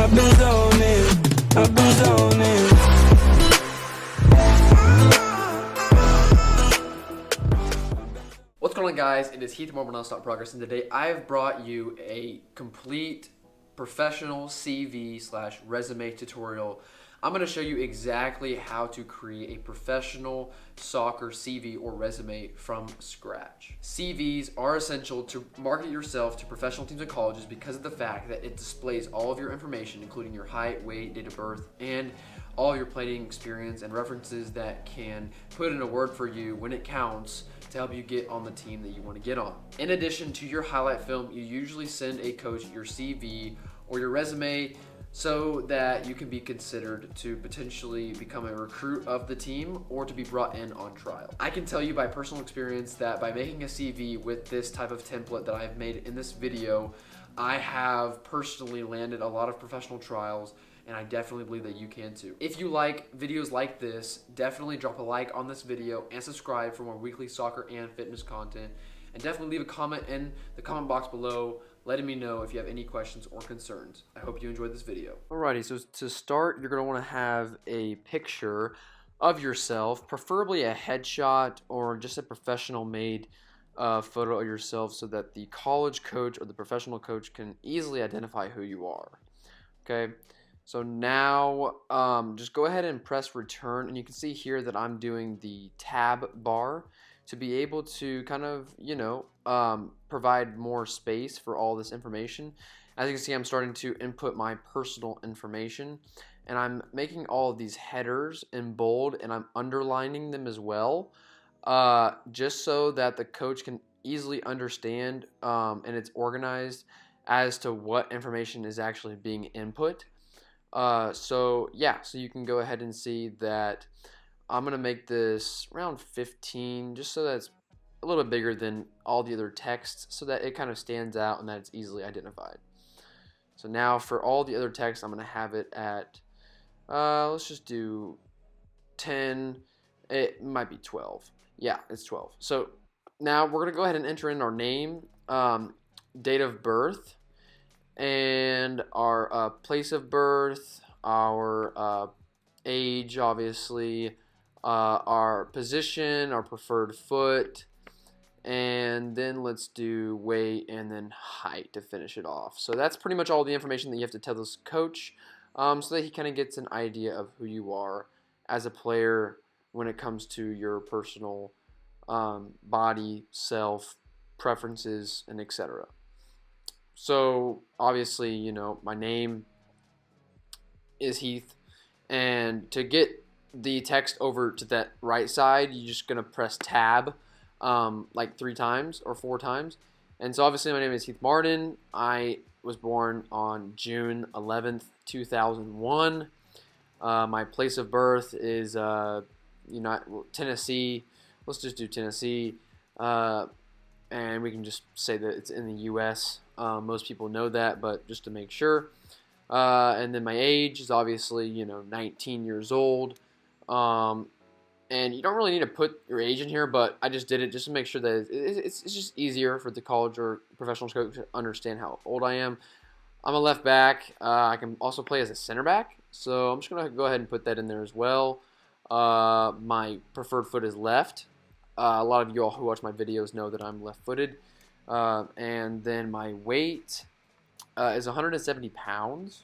I've been zoning, I've been zoning. What's going on, guys? It is Heath from Nonstop Progress, and today I have brought you a complete professional CV/resume tutorial. I'm going to show you exactly how to create a professional soccer CV or resume from scratch. CVs are essential to market yourself to professional teams and colleges because of the fact that it displays all of your information, including your height, weight, date of birth, and all your playing experience and references that can put in a word for you when it counts to help you get on the team that you want to get on. In addition to your highlight film, you usually send a coach your CV or your resume so that you can be considered to potentially become a recruit of the team or to be brought in on trial. I can tell you by personal experience that by making a CV with this type of template that I've made in this video, I have personally landed a lot of professional trials, and I definitely believe that you can too. If you like videos like this, definitely drop a like on this video and subscribe for more weekly soccer and fitness content. And definitely leave a comment in the comment box below letting me know if you have any questions or concerns. I hope you enjoyed this video. Alrighty, so to start, you're going to want to have a picture of yourself, preferably a headshot or just a professional made photo of yourself so that the college coach or the professional coach can easily identify who you are. Okay, so now just go ahead and press return, and you can see here that I'm doing the tab bar to be able to kind of, provide more space for all this information. As you can see, I'm starting to input my personal information, and I'm making all of these headers in bold, and I'm underlining them as well, just so that the coach can easily understand and it's organized as to what information is actually being input. So you can go ahead and see that I'm going to make this around 15 just so that it's a little bit bigger than all the other texts so that it kind of stands out and that it's easily identified. So now for all the other text, I'm going to have it at, let's just do 10, it might be 12. Yeah, it's 12. So now we're going to go ahead and enter in our name, date of birth, and our place of birth, our age, obviously, our position, our preferred foot, and then let's do weight and then height to finish it off. So that's pretty much all the information that you have to tell this coach so that he kind of gets an idea of who you are as a player when it comes to your personal body, self, preferences, and etc. So obviously, my name is Heath, and to get the text over to that right side, you're just going to press tab like 3 times or 4 times. And so obviously my name is Heath Martin. I was born on June 11th, 2001. My place of birth is Tennessee. Let's just do Tennessee. And we can just say that it's in the U.S. Most people know that, but just to make sure. And then my age is obviously, 19 years old. And you don't really need to put your age in here, but I just did it just to make sure that it's just easier for the college or professional coach to understand how old I am. I'm a left back. I can also play as a center back, so I'm just going to go ahead and put that in there as well. My preferred foot is left. A lot of you all who watch my videos know that I'm left-footed. And then my weight is 170 pounds.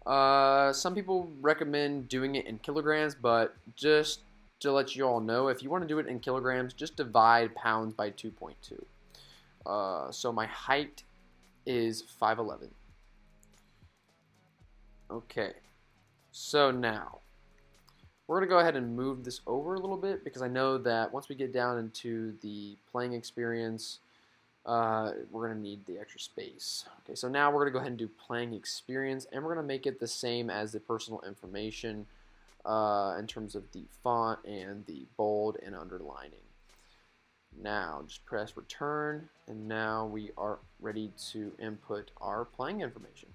Some people recommend doing it in kilograms, but just to let you all know, if you want to do it in kilograms, just divide pounds by 2.2. So my height is 5'11". Okay, so now we're going to go ahead and move this over a little bit because I know that once we get down into the playing experience, we're going to need the extra space. Okay, so now we're going to go ahead and do playing experience, and we're going to make it the same as the personal information in terms of the font and the bold and underlining. Now just press return, and now we are ready to input our playing information.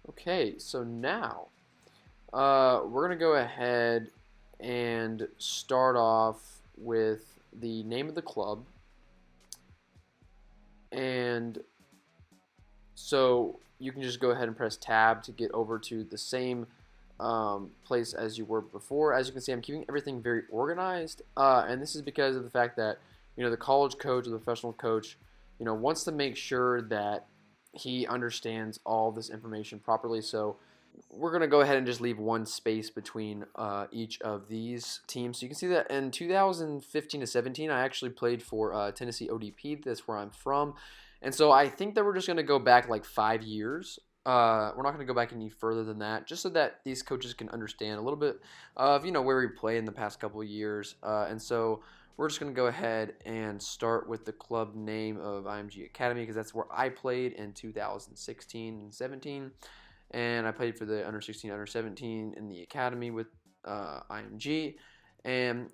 Okay, so now we're going to go ahead and start off with the name of the club. And so you can just go ahead and press tab to get over to the same place as you were before. As you can see, I'm keeping everything very organized, and this is because of the fact that the college coach or the professional coach wants to make sure that he understands all this information properly. So we're going to go ahead and just leave one space between each of these teams. So you can see that in 2015 to 17, I actually played for Tennessee ODP. That's where I'm from. And so I think that we're just going to go back like 5 years. We're not going to go back any further than that, just so that these coaches can understand a little bit of where we played in the past couple of years. And so we're just going to go ahead and start with the club name of IMG Academy, because that's where I played in 2016 and 17. And I played for the under 16, under 17 in the academy with IMG. And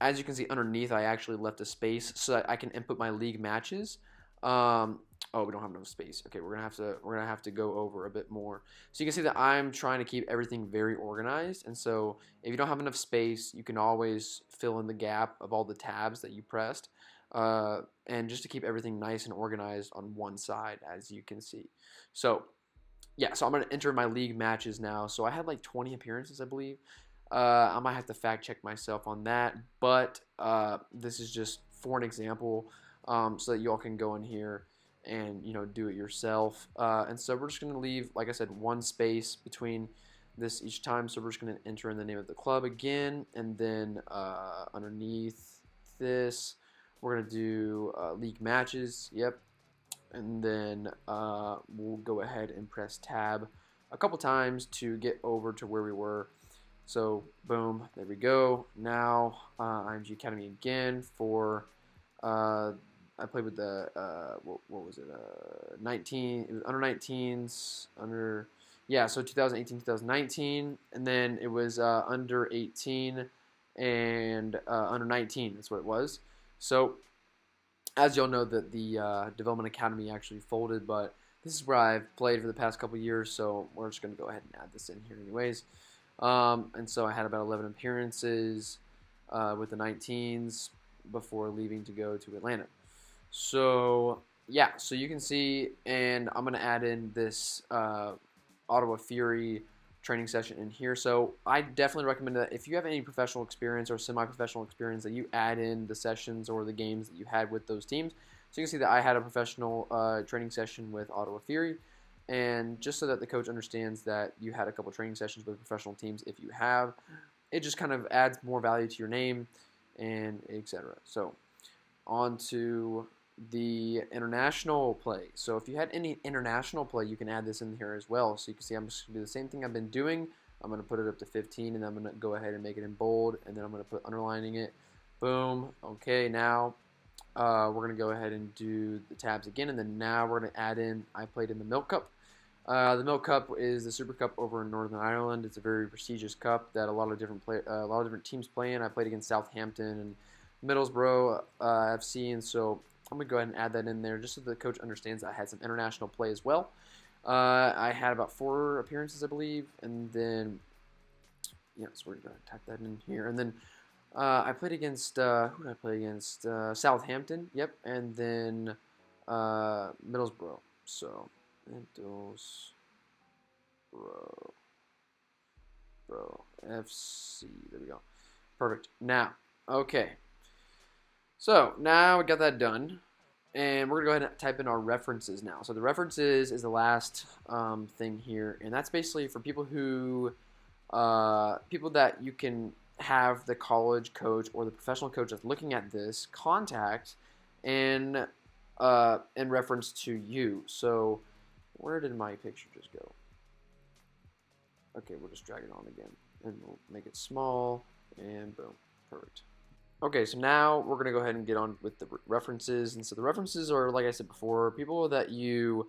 as you can see underneath, I actually left a space so that I can input my league matches. Oh, we don't have enough space. Okay, we're gonna have to go over a bit more. So you can see that I'm trying to keep everything very organized. And so if you don't have enough space, you can always fill in the gap of all the tabs that you pressed. And just to keep everything nice and organized on one side, as you can see. So yeah, so I'm going to enter my league matches now. So I had like 20 appearances, I believe. I might have to fact check myself on that, but this is just for an example, so that you all can go in here and do it yourself. And so we're just going to leave, like I said, one space between this each time. So we're just going to enter in the name of the club again, and then underneath this, we're going to do league matches. Yep. And then we'll go ahead and press tab a couple times to get over to where we were. So boom, there we go. Now IMG Academy again for I played with the what was it 19, it was under 19s, under, yeah, so 2018 2019, and then it was under 18 and under 19, that's what it was. So as y'all know, that the Development Academy actually folded, but this is where I've played for the past couple years, so we're just going to go ahead and add this in here anyways. And so I had about 11 appearances with the 19s before leaving to go to Atlanta. So yeah, so you can see, and I'm going to add in this Ottawa Fury training session in here. So I definitely recommend that if you have any professional experience or semi-professional experience, that you add in the sessions or the games that you had with those teams. So you can see that I had a professional training session with Ottawa Fury, and just so that the coach understands that you had a couple training sessions with professional teams, if you have, it just kind of adds more value to your name and etc. So on to the international play. So if you had any international play, you can add this in here as well. So you can see I'm just going to do the same thing I've been doing. I'm going to put it up to 15, and then I'm going to go ahead and make it in bold, and then I'm going to put underlining it. Boom. Okay, now we're going to go ahead and do the tabs again, and then now we're going to add in, I played in the Milk Cup. The Milk Cup is the Super Cup over in Northern Ireland. It's a very prestigious cup that a lot of different teams play in. I played against Southampton and Middlesbrough FC, and so I'm going to go ahead and add that in there just so the coach understands that I had some international play as well. I had about 4 appearances, I believe, and then, yeah, so we're going to type that in here. And then I played against, who did I play against? Southampton, yep, and then Middlesbrough. So, Middlesbrough FC, there we go. Perfect. Now, okay. So now we got that done, and we're going to go ahead and type in our references now. So the references is the last thing here, and that's basically for people who, people that you can have the college coach or the professional coach that's looking at this contact in reference to you. So where did my picture just go? Okay, we'll just drag it on again, and we'll make it small, and boom, perfect. Okay, so now we're going to go ahead and get on with the references. And so the references are, like I said before, people that you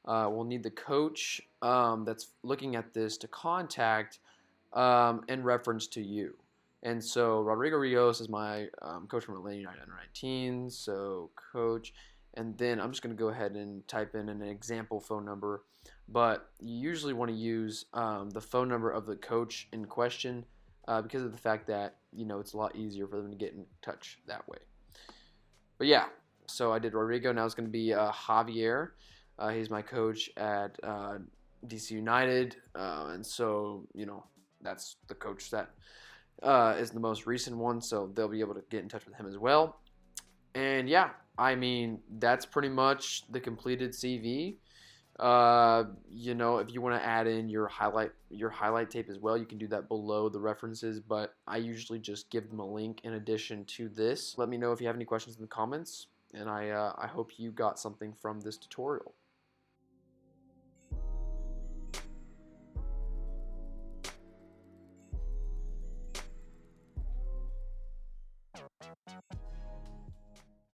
will need the coach that's looking at this to contact in reference to you. And so Rodrigo Rios is my coach from Atlanta United under 19, so coach. And then I'm just going to go ahead and type in an example phone number. But you usually want to use the phone number of the coach in question, because of the fact that, it's a lot easier for them to get in touch that way. But yeah, so I did Rodrigo. Now it's going to be Javier. He's my coach at DC United, and so that's the coach that is the most recent one. So they'll be able to get in touch with him as well. And yeah, I mean that's pretty much the completed CV. If you want to add in your highlight tape as well, you can do that below the references, but I usually just give them a link in addition to this. Let me know if you have any questions in the comments, and I hope you got something from this tutorial.